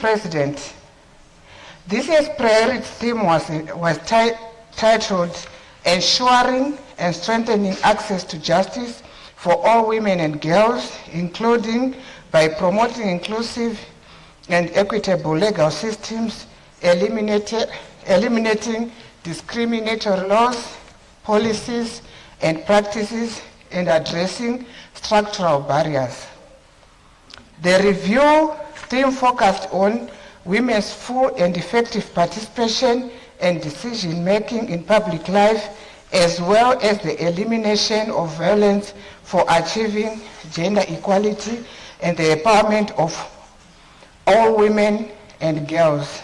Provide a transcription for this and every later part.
President, this year's priority theme was titled Ensuring and Strengthening Access to Justice for All Women and Girls, including by promoting inclusive and equitable legal systems, eliminating discriminatory laws, policies, and practices, and addressing structural barriers. The review theme focused on women's full and effective participation and decision-making in public life, as well as the elimination of violence for achieving gender equality and the empowerment of all women and girls.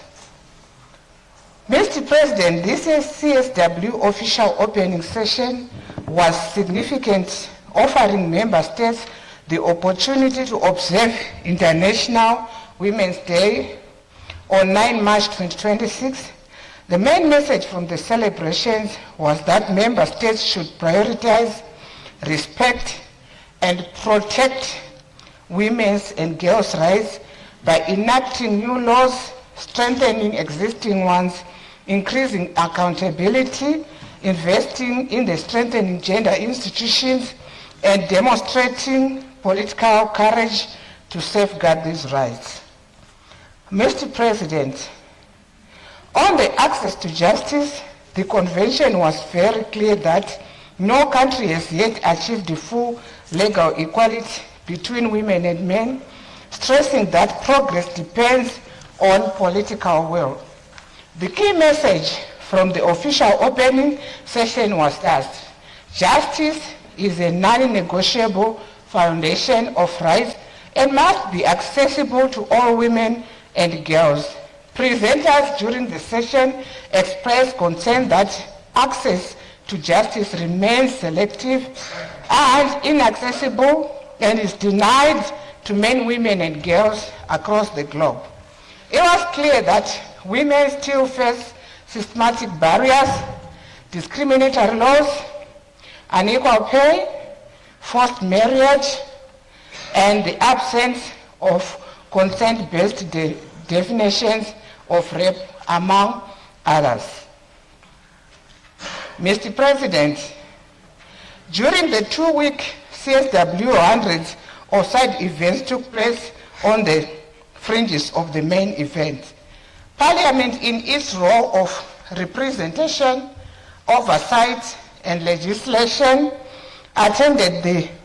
Mr. President, this year's CSW official opening session was significant, offering member states the opportunity to observe International Women's Day on 9 March 2026. The main message from the celebrations was that member states should prioritize, respect, and protect women's and girls' rights by enacting new laws, strengthening existing ones, increasing accountability, investing in the strengthening gender institutions, and demonstrating political courage to safeguard these rights. Mr. President, on the access to justice, the convention was very clear that no country has yet achieved the full legal equality between women and men, stressing that progress depends on political will. The key message from the official opening session was that justice is a non-negotiable foundation of rights and must be accessible to all women and girls. Presenters during the session expressed concern that access to justice remains selective and inaccessible and is denied to men, women, and girls across the globe. It was clear that women still face systematic barriers, discriminatory laws, unequal pay, forced marriage, and the absence of consent-based definitions of rape, among others. Mr. President, during the 2-week CSW hundreds of side events took place on the fringes of the main event. Parliament, in its role of representation, oversight, and legislation,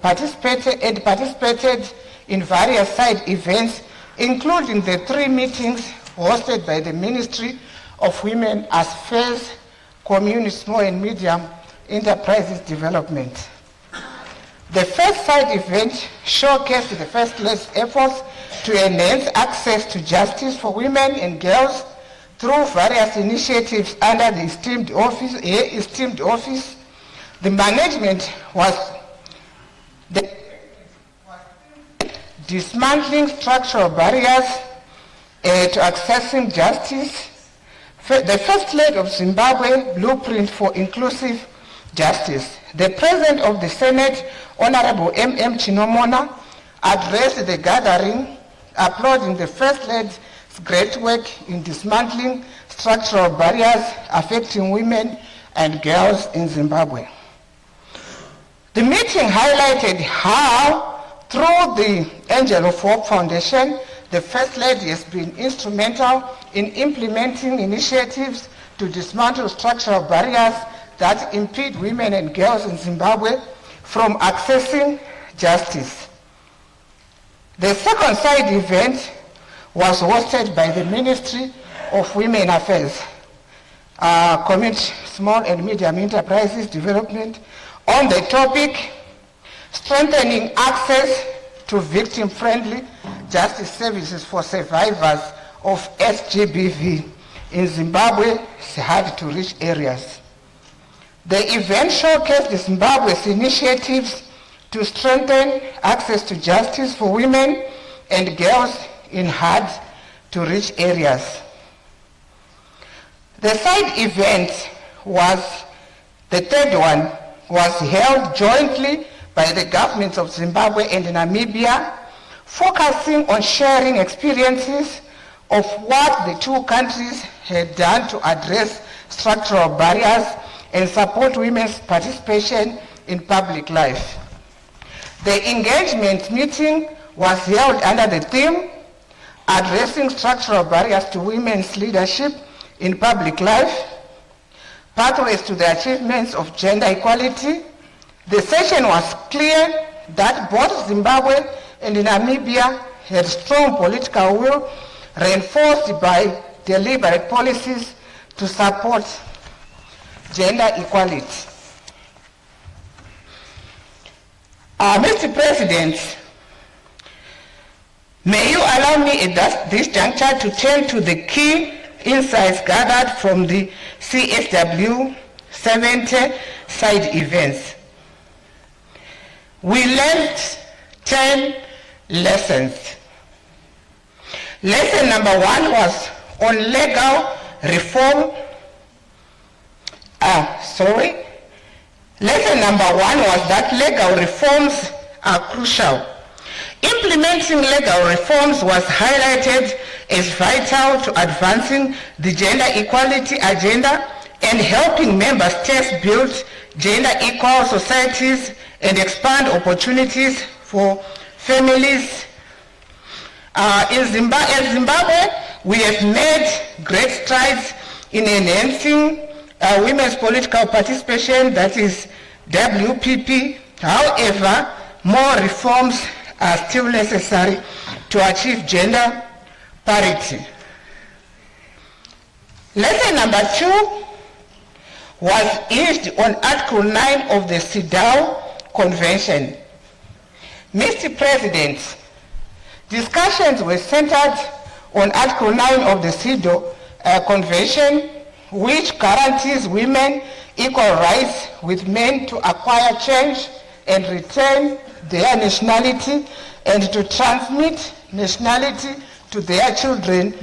participated in various side events, including the 3 meetings hosted by the Ministry of Women Affairs, Community, Small and Medium Enterprises Development. The first side event showcased the First Lady's efforts to enhance access to justice for women and girls through various initiatives under the esteemed office. The management was dismantling structural barriers to accessing justice. The First Lady of Zimbabwe Blueprint for Inclusive Justice. The President of the Senate, Honorable M.M. Chinomona, addressed the gathering, applauding the First Lady's great work in dismantling structural barriers affecting women and girls in Zimbabwe. The meeting highlighted how, through the Angel of Hope Foundation, the First Lady has been instrumental in implementing initiatives to dismantle structural barriers that impede women and girls in Zimbabwe from accessing justice. The second side event was hosted by the Ministry of Women Affairs, Community, Small and Medium Enterprises Development, on the topic strengthening access to victim-friendly justice services for survivors of SGBV in Zimbabwe's hard-to-reach areas. The event showcased Zimbabwe's initiatives to strengthen access to justice for women and girls in hard-to-reach areas. The side event the third one, was held jointly by the governments of Zimbabwe and Namibia, focusing on sharing experiences of what the two countries had done to address structural barriers and support women's participation in public life. The engagement meeting was held under the theme, Addressing Structural Barriers to Women's Leadership in Public Life, Pathways to the Achievements of Gender Equality. The session was clear that both Zimbabwe and Namibia had strong political will reinforced by deliberate policies to support gender equality. Mr. President, may you allow me at this juncture to turn to the key insights gathered from the CSW 70 side events. We learned 10 lessons. Lesson number 1 was on legal reform. Lesson number 1 was that legal reforms are crucial. Implementing legal reforms was highlighted as vital to advancing the gender equality agenda and helping member states build gender equal societies and expand opportunities for families. In Zimbabwe, we have made great strides in enhancing women's political participation, that is WPP. However, more reforms are still necessary to achieve gender parity. Lesson number 2 was hinged on Article 9 of the CEDAW Convention. Mr. President, discussions were centered on Article 9 of the CEDAW Convention, which guarantees women equal rights with men to acquire, change, and retain their nationality and to transmit nationality to their children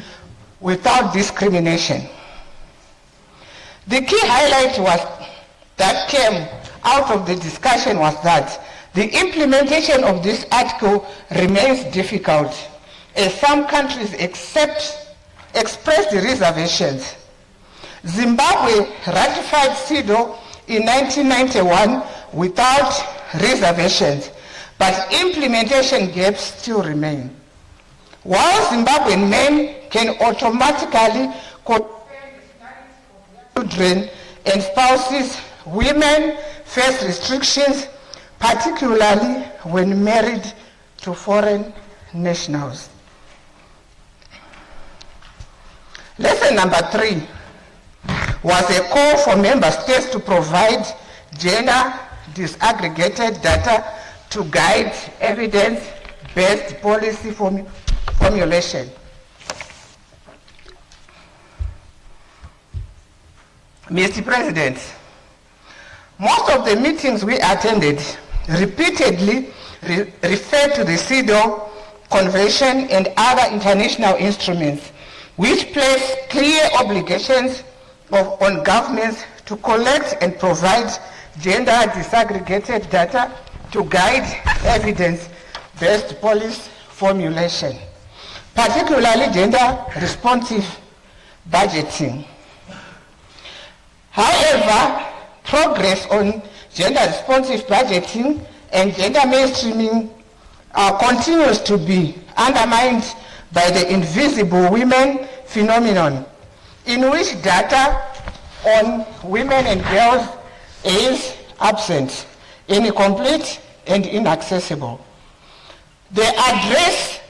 without discrimination. The key highlight that came out of the discussion was that the implementation of this article remains difficult, as some countries express the reservations. Zimbabwe ratified CEDAW in 1991 without reservations, but implementation gaps still remain. While Zimbabwean men can automatically children and spouses, women face restrictions, particularly when married to foreign nationals. Lesson number 3 was a call for member states to provide gender disaggregated data to guide evidence-based policy formulation. Mr. President, most of the meetings we attended repeatedly referred to the CEDAW Convention and other international instruments, which place clear obligations on governments to collect and provide gender disaggregated data to guide evidence-based policy formulation, particularly gender responsive budgeting. However, progress on gender responsive budgeting and gender mainstreaming continues to be undermined by the invisible women phenomenon, in which data on women and girls is absent, incomplete, and inaccessible. To address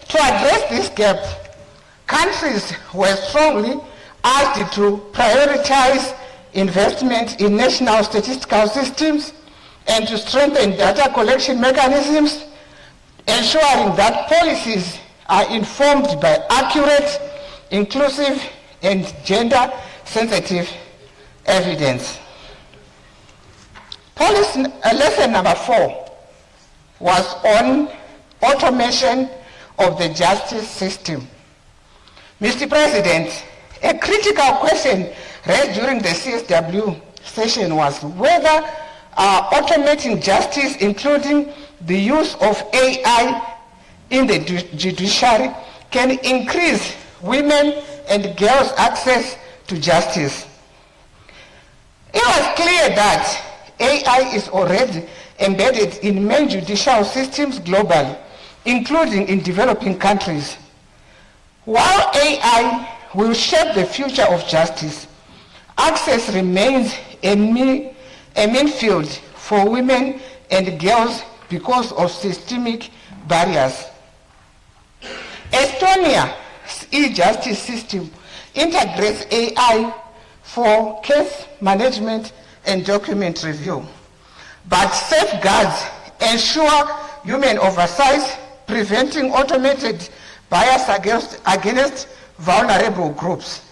this gap, countries were strongly asked to prioritize investment in national statistical systems and to strengthen data collection mechanisms, ensuring that policies are informed by accurate, inclusive, and gender-sensitive evidence. Lesson number 4 was on automation of the justice system. Mr. President, a critical question raised during the CSW session was whether automating justice, including the use of AI in the judiciary, can increase women and girls' access to justice. It was clear that AI is already embedded in main judicial systems globally, including in developing countries. While AI will shape the future of justice, access remains a minefield for women and girls because of systemic barriers. Estonia's e-justice system integrates AI for case management and document review, but safeguards ensure human oversight, preventing automated bias against vulnerable groups.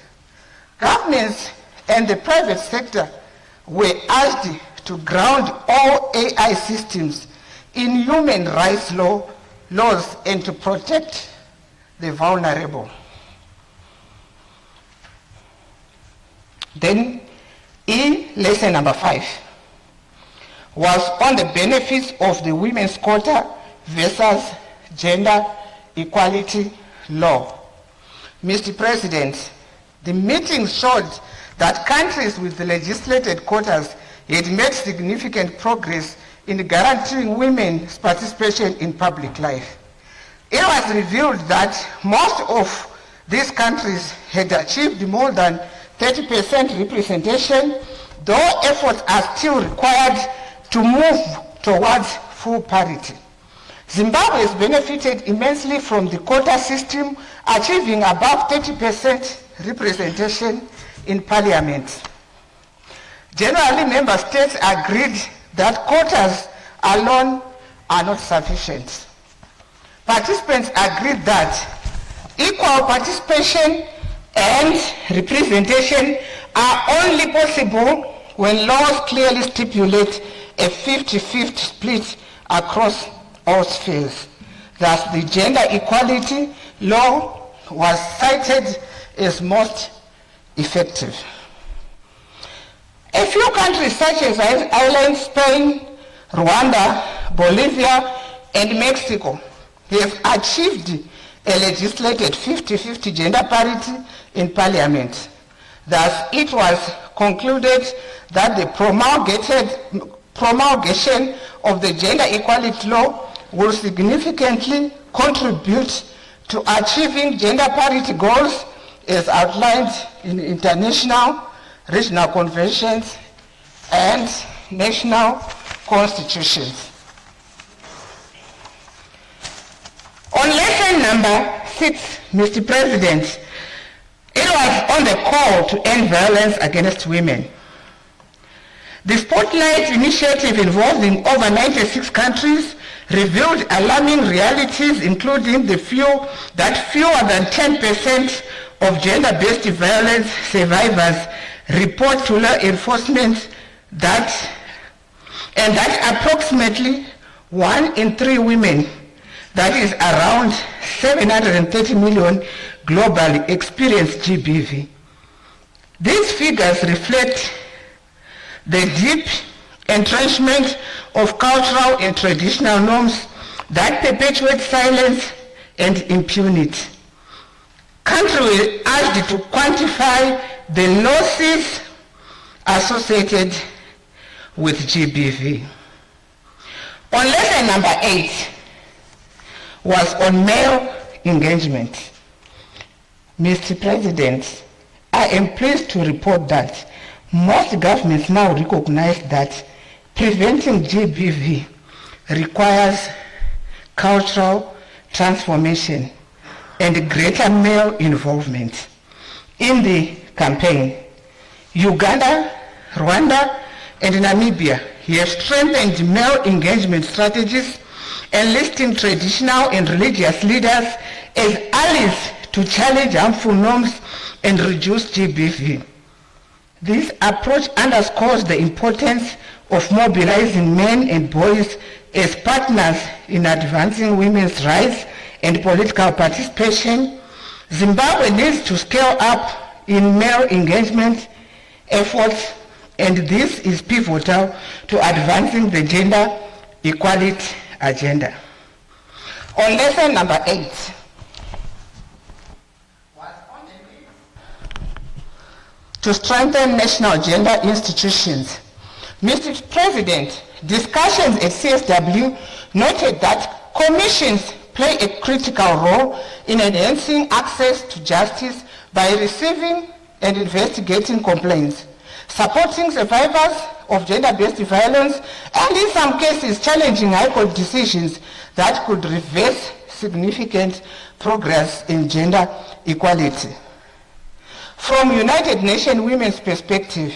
Governments and the private sector were urged to ground all AI systems in human rights laws and to protect the vulnerable. Then, lesson number 5 was on the benefits of the women's quota versus gender equality law. Mr. President, the meeting showed that countries with legislated quotas had made significant progress in guaranteeing women's participation in public life. It was revealed that most of these countries had achieved more than 30% representation, though efforts are still required to move towards full parity. Zimbabwe has benefited immensely from the quota system, achieving above 30% representation in parliament. Generally, member states agreed that quotas alone are not sufficient. Participants agreed that equal participation and representation are only possible when laws clearly stipulate a 50-50 split across all spheres. Thus, the gender equality law was cited as most effective. A few countries such as Ireland, Spain, Rwanda, Bolivia, and Mexico have achieved a legislated 50-50 gender parity in parliament. Thus, it was concluded that the promulgation of the gender equality law will significantly contribute to achieving gender parity goals as outlined in international, regional conventions, and national constitutions. On lesson number 6, Mr. President, it was on the call to end violence against women. The Spotlight initiative involving over 96 countries revealed alarming realities, including that fewer than 10% of gender-based violence survivors report to law enforcement and that approximately 1 in 3 women, that is around 730 million globally, experience GBV. These figures reflect the deep entrenchment of cultural and traditional norms that perpetuate silence and impunity. Countries were asked to quantify the losses associated with GBV. On lesson number 8 was on male engagement. Mr. President, I am pleased to report that most governments now recognize that preventing GBV requires cultural transformation and greater male involvement. In the campaign, Uganda, Rwanda, and Namibia have strengthened male engagement strategies, enlisting traditional and religious leaders as allies to challenge harmful norms and reduce GBV. This approach underscores the importance of mobilizing men and boys as partners in advancing women's rights and political participation. Zimbabwe needs to scale up in male engagement efforts, and this is pivotal to advancing the gender equality agenda. On lesson number 8 was to strengthen national gender institutions. Mr. President, discussions at CSW noted that commissions play a critical role in enhancing access to justice by receiving and investigating complaints, supporting survivors of gender-based violence, and in some cases challenging High Court decisions that could reverse significant progress in gender equality. From United Nations Women's perspective,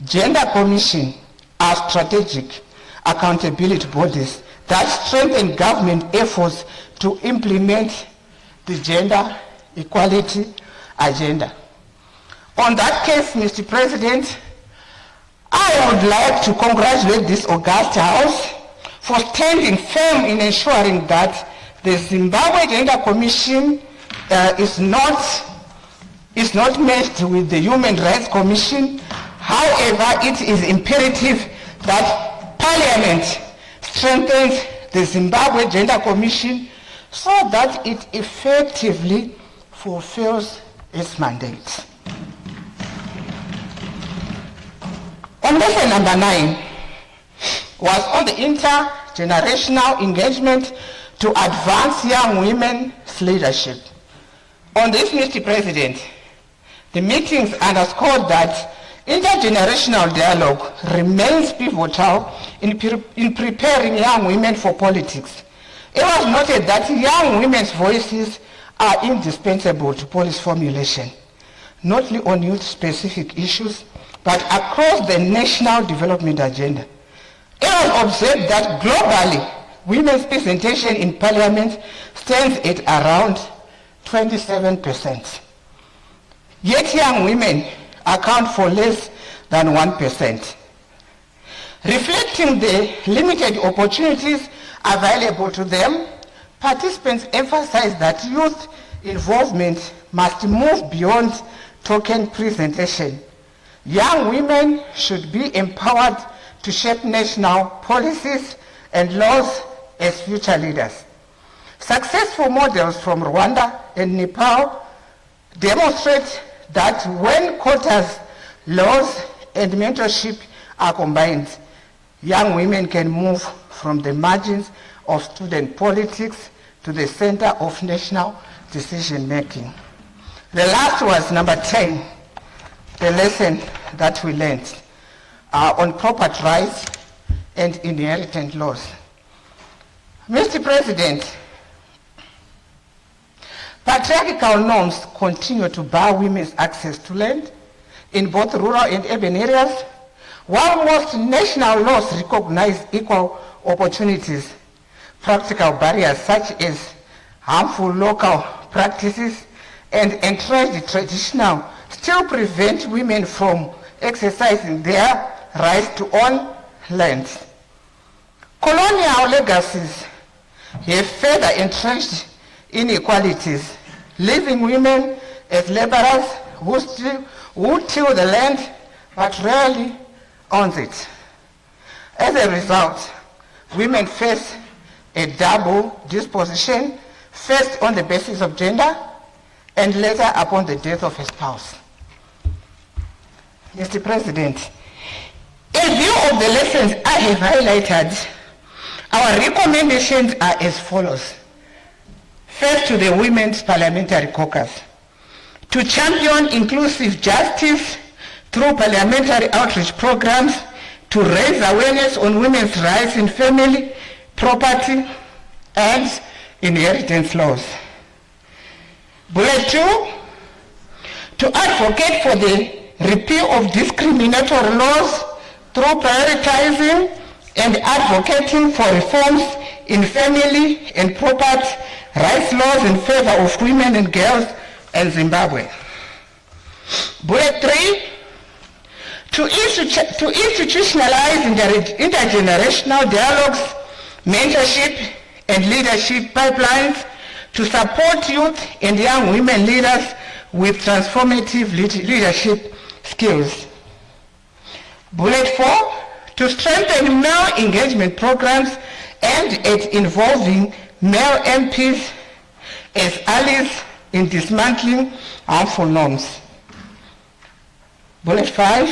gender commission are strategic accountability bodies that strengthen government efforts to implement the gender equality agenda. On that case, Mr. President, I would like to congratulate this august House for standing firm in ensuring that the Zimbabwe Gender Commission is not merged with the Human Rights Commission. However, it is imperative that Parliament strengthens the Zimbabwe Gender Commission so that it effectively fulfills its mandate. On lesson number 9 was on the intergenerational engagement to advance young women's leadership. On this, Mr. President, the meetings underscored that intergenerational dialogue remains pivotal in preparing young women for politics. It was noted that young women's voices are indispensable to policy formulation, not only on youth-specific issues, but across the national development agenda. It was observed that globally, women's representation in parliament stands at around 27%. Yet young women account for less than 1%. Reflecting the limited opportunities available to them, participants emphasized that youth involvement must move beyond token presentation. Young women should be empowered to shape national policies and laws as future leaders. Successful models from Rwanda and Nepal demonstrate that when quotas, laws, and mentorship are combined, young women can move from the margins of student politics to the center of national decision-making. The last was number 10, the lesson that we learned on property rights and inheritance laws. Mr. President, patriarchal norms continue to bar women's access to land in both rural and urban areas. While most national laws recognize equal opportunities, practical barriers such as harmful local practices and entrenched traditional still prevent women from exercising their right to own land. Colonial legacies have further entrenched inequalities, leaving women as laborers who till the land but rarely owns it. As a result, women face a double disposition, first on the basis of gender and later upon the death of a spouse. Mr. President, in view of the lessons I have highlighted, our recommendations are as follows. First, to the Women's Parliamentary Caucus, to champion inclusive justice through parliamentary outreach programs to raise awareness on women's rights in family, property, and inheritance laws. Bullet 2, to advocate for the repeal of discriminatory laws through prioritizing and advocating for reforms in family and property rights laws in favor of women and girls in Zimbabwe. Bullet 3, to institutionalize intergenerational dialogues, mentorship, and leadership pipelines to support youth and young women leaders with transformative leadership skills. Bullet 4, to strengthen male engagement programs aimed at involving male MPs as allies in dismantling harmful norms. Bullet 5,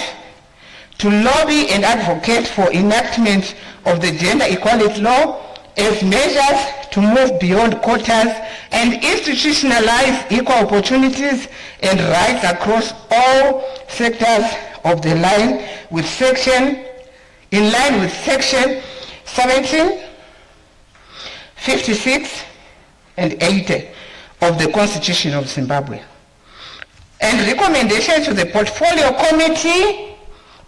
to lobby and advocate for enactment of the gender equality law as measures to move beyond quotas and institutionalize equal opportunities and rights across all sectors of the line with section 17, 56, and 80 of the Constitution of Zimbabwe. And recommendation to the Portfolio Committee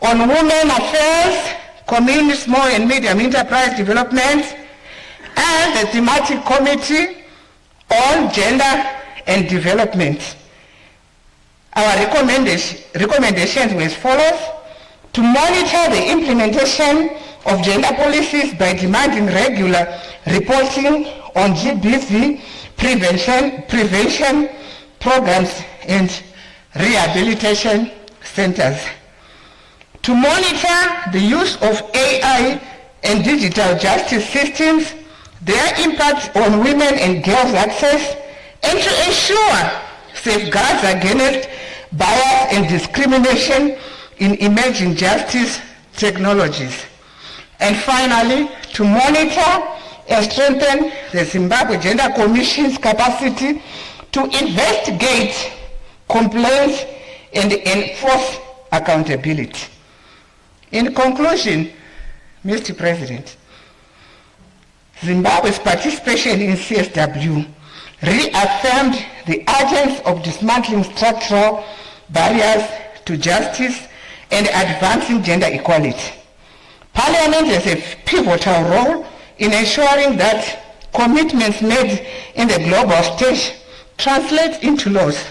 on Women Affairs, Community Small and Medium Enterprise Development, and the Thematic Committee on Gender and Development. Our recommendations were as follows: to monitor the implementation of gender policies by demanding regular reporting on GBV prevention programs and rehabilitation centers. To monitor the use of AI and digital justice systems, their impact on women and girls' access, and to ensure safeguards against bias and discrimination in emerging justice technologies. And finally, to monitor and strengthen the Zimbabwe Gender Commission's capacity to investigate complaints and enforce accountability. In conclusion, Mr. President, Zimbabwe's participation in CSW reaffirmed the urgency of dismantling structural barriers to justice and advancing gender equality. Parliament has a pivotal role in ensuring that commitments made in the global stage translate into laws,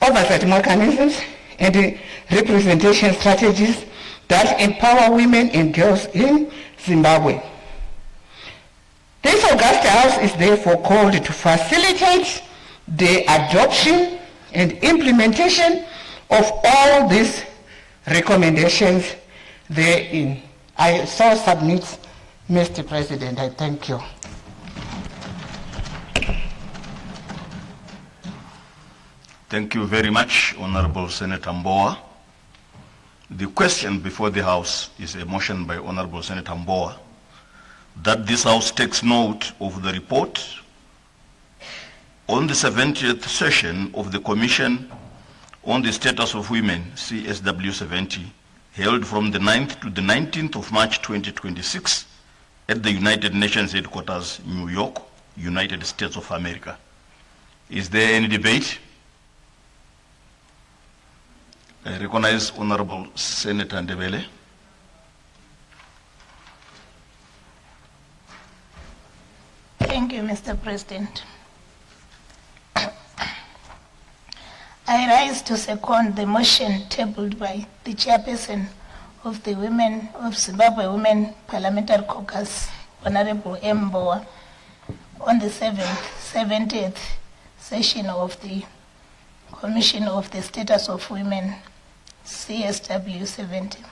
oversight mechanisms, and representation strategies that empower women and girls in Zimbabwe. This August House is therefore called to facilitate the adoption and implementation of all these recommendations therein. I so submit, Mr. President. I thank you. Thank you very much, Honorable Senator Mbowa. The question before the House is a motion by Honorable Senator Mbowa that this House takes note of the report on the 70th session of the Commission on the Status of Women, CSW 70, held from the 9th to the 19th of March 2026 at the United Nations headquarters, New York, United States of America. Is there any debate? I recognize Honorable Senator Ndebele. Thank you, Mr. President. I rise to second the motion tabled by the chairperson of the Women of Zimbabwe Women Parliamentary Caucus, Honorable Mbowa, on the 70th session of the Commission of the Status of Women, CSW 70,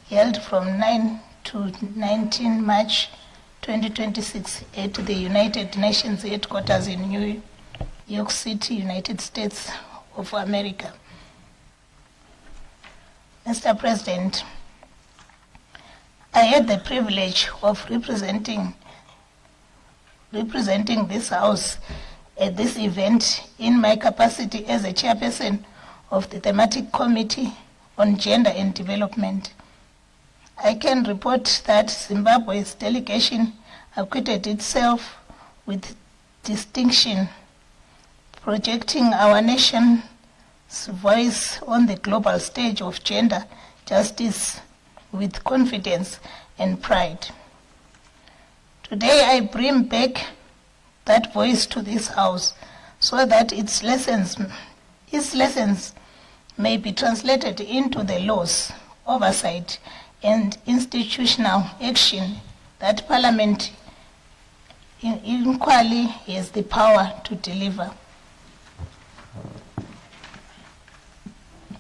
held from 9 to 19 March 2026 at the United Nations headquarters in New York City, United States of America. Mr. President, I had the privilege of representing this House at this event in my capacity as a chairperson of the Thematic Committee on Gender and Development. I can report that Zimbabwe's delegation acquitted itself with distinction, projecting our nation's voice on the global stage of gender justice with confidence and pride. Today I bring back that voice to this House so that its lessons may be translated into the laws, oversight, and institutional action that Parliament equally has the power to deliver.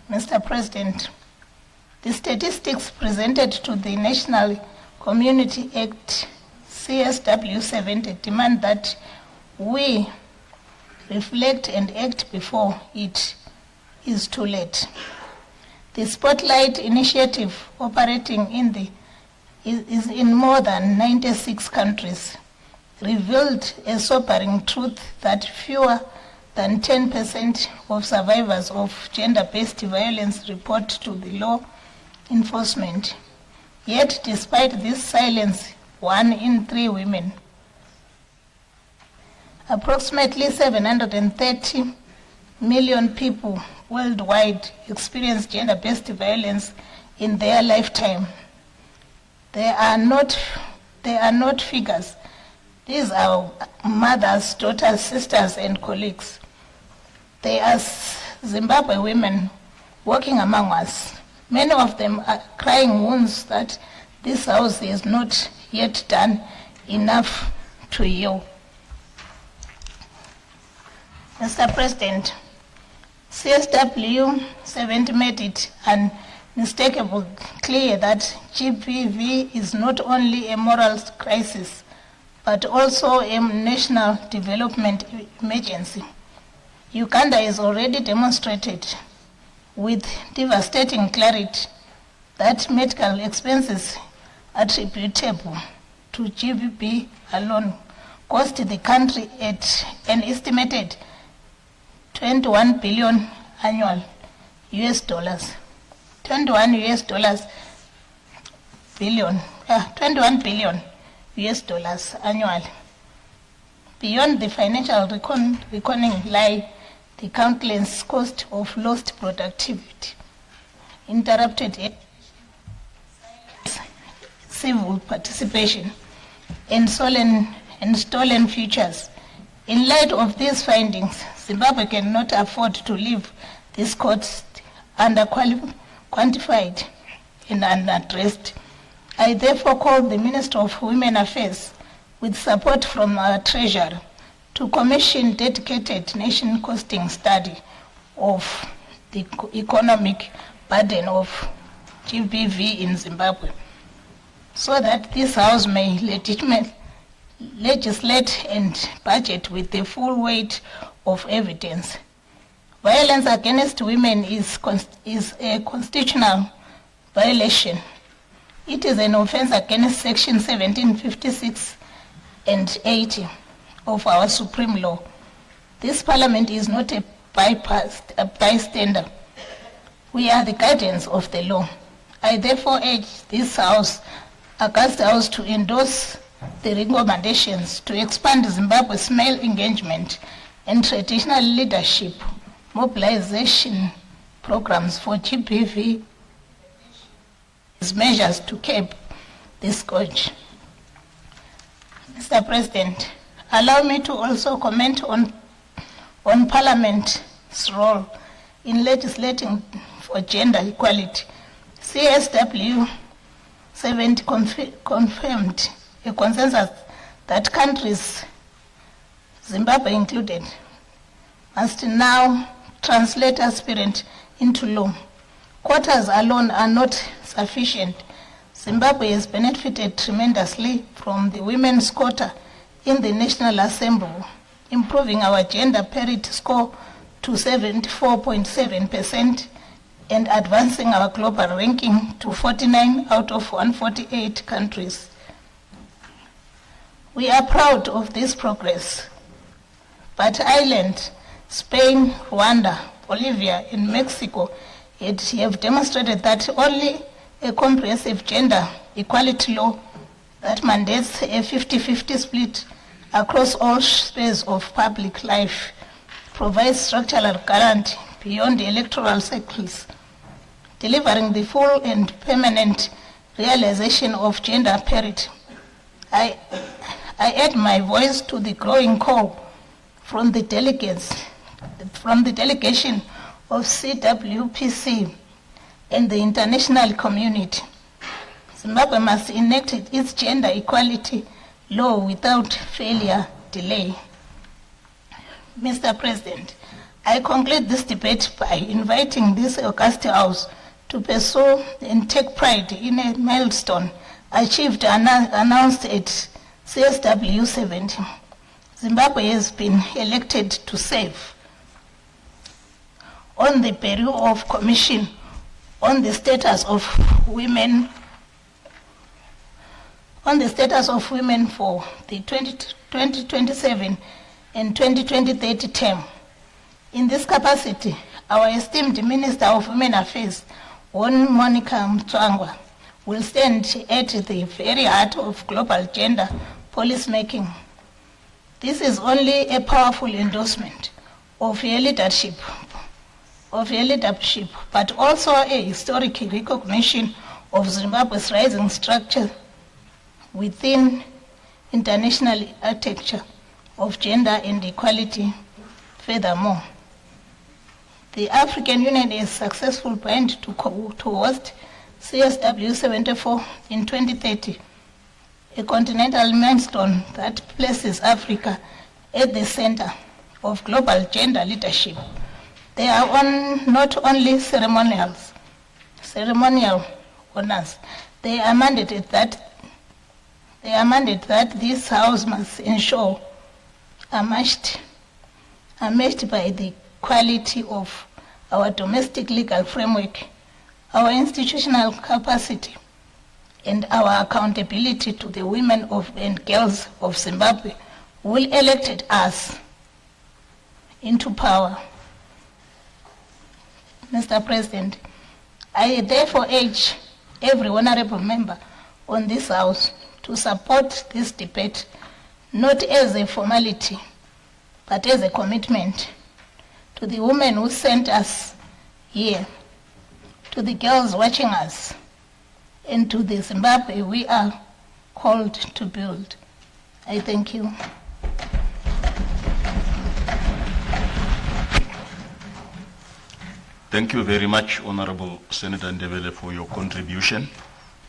Mr. President, the statistics presented to the National Community Act CSW 70 demand that we reflect and act before it is too late. The Spotlight initiative operating is in more than 96 countries revealed a sobering truth that fewer than 10% of survivors of gender-based violence report to the law enforcement. Yet, despite this silence, 1 in 3 women, approximately 730 million people worldwide experience gender-based violence in their lifetime. They are not figures. These are mothers, daughters, sisters, and colleagues. They are Zimbabwe women working among us. Many of them are crying wounds that this House has not yet done enough to heal. Mr. President, CSW 70 made it unmistakably clear that GBV is not only a moral crisis, but also a national development emergency. Uganda has already demonstrated with devastating clarity that medical expenses attributable to GBV alone cost the country at an estimated 21 billion annual US dollars. 21 billion US dollars annually. Beyond the financial reckoning lie the countless cost of lost productivity, interrupted civil participation, and stolen futures. In light of these findings, Zimbabwe cannot afford to leave this cost quantified and unaddressed. I therefore call the Minister of Women Affairs, with support from our Treasurer, to commission dedicated nation costing study of the economic burden of GBV in Zimbabwe, so that this House may legitimately legislate and budget with the full weight of evidence. Violence against women is a constitutional violation. It is an offense against Section 1756 and 80 of our Supreme Law. This Parliament is not a bystander. We are the guardians of the law. I therefore urge this House, August House, to endorse the recommendations to expand Zimbabwe's male engagement and traditional leadership mobilization programs for GBV as measures to curb this scourge. Mr. President, allow me to also comment on Parliament's role in legislating for gender equality. CSW 70 confirmed a consensus that countries, Zimbabwe included, must now translate aspirant into law. Quotas alone are not sufficient. Zimbabwe has benefited tremendously from the women's quota in the National Assembly, improving our gender parity score to 74.7% and advancing our global ranking to 49 out of 148 countries. We are proud of this progress, but Ireland, Spain, Rwanda, Bolivia, and Mexico have demonstrated that only a comprehensive gender equality law that mandates a 50-50 split across all spheres of public life provides structural guarantee beyond electoral cycles, delivering the full and permanent realization of gender parity. I add my voice to the growing call from the delegation of CWPC and the international community. Zimbabwe must enact its gender equality law without delay. Mr. President, I conclude this debate by inviting this august House to pursue and take pride in a milestone achieved and announced at CSW 70. Zimbabwe has been elected to serve on the Bureau of Commission on the status of women for the 2027 and 2030 term. In this capacity, our esteemed Minister of Women Affairs, Monica Mtswangwa, will stand at the very heart of global gender policy making. This is only a powerful endorsement of your leadership, but also a historic recognition of Zimbabwe's rising structure within international architecture of gender and equality. Furthermore, the African Union is successful bind to host CSW 74 in 2030, a continental milestone that places Africa at the center of global gender leadership. They are not only ceremonial honors. They are mandated that this House must ensure are matched by the quality of our domestic legal framework, our institutional capacity, and our accountability to the women and girls of Zimbabwe who elected us into power. Mr. President, I therefore urge every honorable member on this House to support this debate, not as a formality, but as a commitment to the women who sent us here, to the girls watching us, and to the Zimbabwe we are called to build. I thank you. Thank you very much, Honorable Senator Ndebele, for your contribution.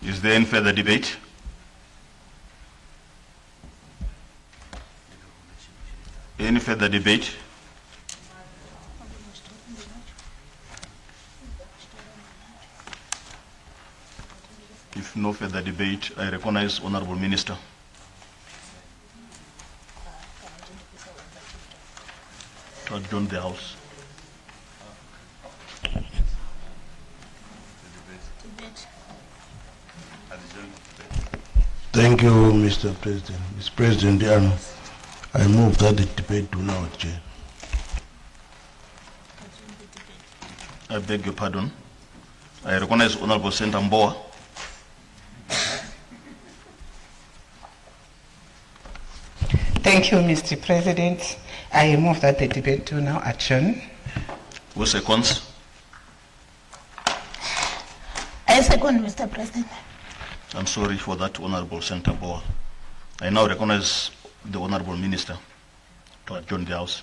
Is there any further debate? Any further debate? If no further debate, I recognize Honorable Minister. To adjourn the House. Thank you, Mr. President. Mr. President, I move that the debate do now adjourn. I beg your pardon. I recognize Honorable Senator Mbowa. Thank you, Mr. President. I move that the debate do now adjourn. Who seconds? I second, Mr. President. I'm sorry for that, Honorable Senator Mbowa. I now recognize the Honorable Minister to adjourn the House.